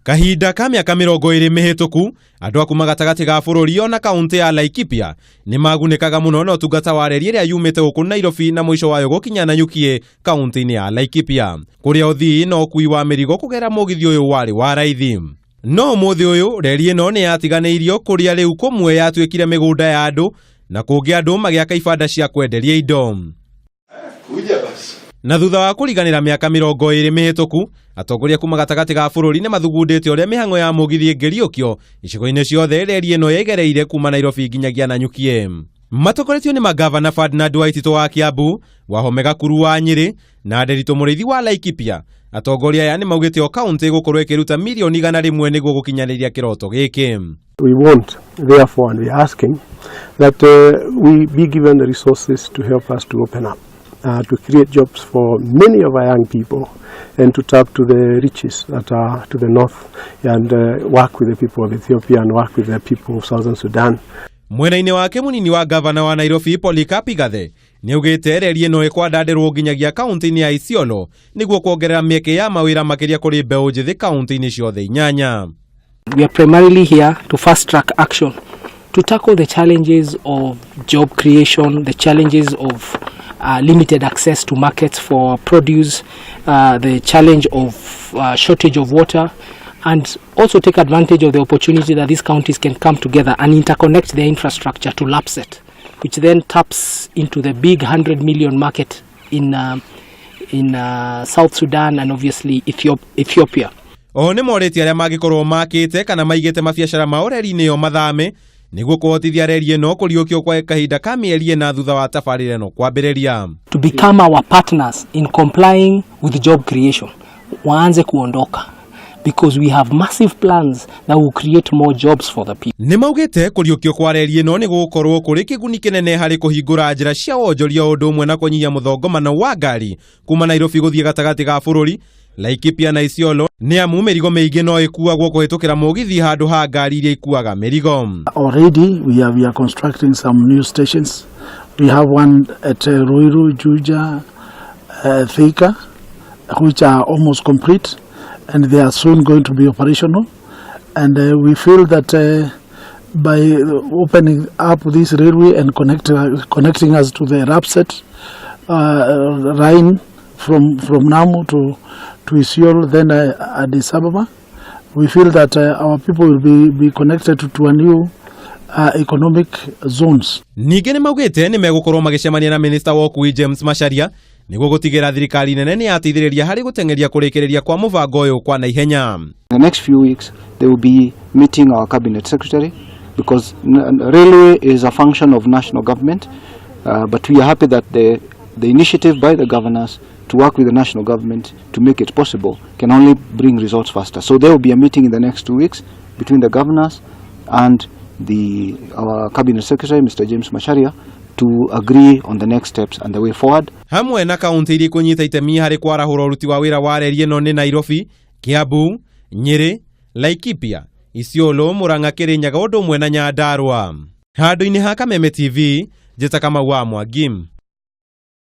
Kahinda ka miaka 20 mihituku andu akuma gatagati ga bururi ona kaunti ya Laikipia ni magunikaga muno no tungata wa reri iria yumite guku Nairobi na mwisho wayo gukinya Nanyuki kaunti-ini ya Laikipia kuria uthii no ukui wa mirigo kugera mugithi uyu wari wa raithi. No muthi uyu reri ino ni yatiganeirio kuria riu kumwe yatuikire migunda ya andu na kungi andu magiaka ibanda cia kwenderia indo. Na thutha wa kuriganira miaka 20 mihituku atongoria kuma gatagati ga bururi ni mathugundite uria mihango ya mugithi ngeriokio icigo-ini ciothe reri ino yegereire kuma Nairobi nginyagia Nanyuki. Matokoretio ni magavana Ferdinand Waititu wa Kiambu, Wahome Gakuru wa Nyeri na Nderitu Muriithi wa Laikipia. Atongoria aya ni maugite o kaunti gukorwo ikiruta milioni 100 niguo gukinyaniria kiroto giki. We want, therefore, and we are asking that we be given the resources to help us to open up, to create jobs for many of our young people and to tap to the riches that are to the north and work with the people of Ethiopia and work with the people of Southern Sudan. Mwena-ini wake munini wa gavana wa Nairobi Polycarp Igathe ni ugite reri ino ikwandandirwo nginyagia kaunti-ini ya Isiolo niguo kuongerera mieke ya mawira makiria kuri mbeu njithi kaunti-ini ciothe 8. We are primarily here to fast track action to tackle the challenges of job creation, the challenges of limited access to markets for produce, the challenge of shortage of water, and also take advantage of the opportunity that these counties can come together and interconnect their infrastructure to LAPSSET, which then taps into the big 100 million market in South Sudan and obviously Ethiopia. O ni moreti aria magikorwo makite kana maigite mabiacara mao reri-ini yo mathame niguo kuhotithia reri ino kuriukio kwa kahinda ka mieri na thutha wa tabarira ino kwambiriria. To become our partners in complying with job creation, waanze kuondoka, because we have massive plans that will create more jobs for the people. Ni maugite kuriukio kwa reri ino ni gukorwo kuri kiguni kinene hari kuhingura njira cia wonjoria undu umwe na kunyihia muthongomano wa ngari kuma Nairobi guthie gatagati ga bururi Laikipia na Isiolo ni amu mirigo miingi no ikuagwo kuhitukira mugithi handu ha ngari iria ikuaga mirigo. Already we are constructing some new stations. We have one at Ruiru, Juja, Thika, which are almost complete and they are soon going to be operational. And we feel that by opening up this railway and connecting us to the LAPSSET line from Namu to Isiolo, then Addis Ababa, we feel that our people will be connected to a new economic zones. Ningi ni maugite ni megukorwo magicemania na Minister wa Ukui James Macharia niguo gutigira thirikari nene ni yateithiriria hari gutengeria kurikiriria kwa mubango uyu kwa naihenya. The next few weeks they will be meeting our cabinet secretary because railway is a function of national government, but we are happy that the initiative by the governors to work with the national government to make it possible can only bring results faster. So there will be a meeting in the next 2 weeks between the governors and our cabinet secretary, Mr. James Macharia, to agree on the next steps and the way forward. Hamwe na kaunti iria kunyita itemi hari kwarahura uruti wa wira wa reri ino ni Nairobi, Kiambu, Nyeri, Laikipia, Isiolo, Murang'a, Kirinyaga undu umwe na Nyandarua. Handu-ini ha Kameme TV, njita Kamau wa Mwangi.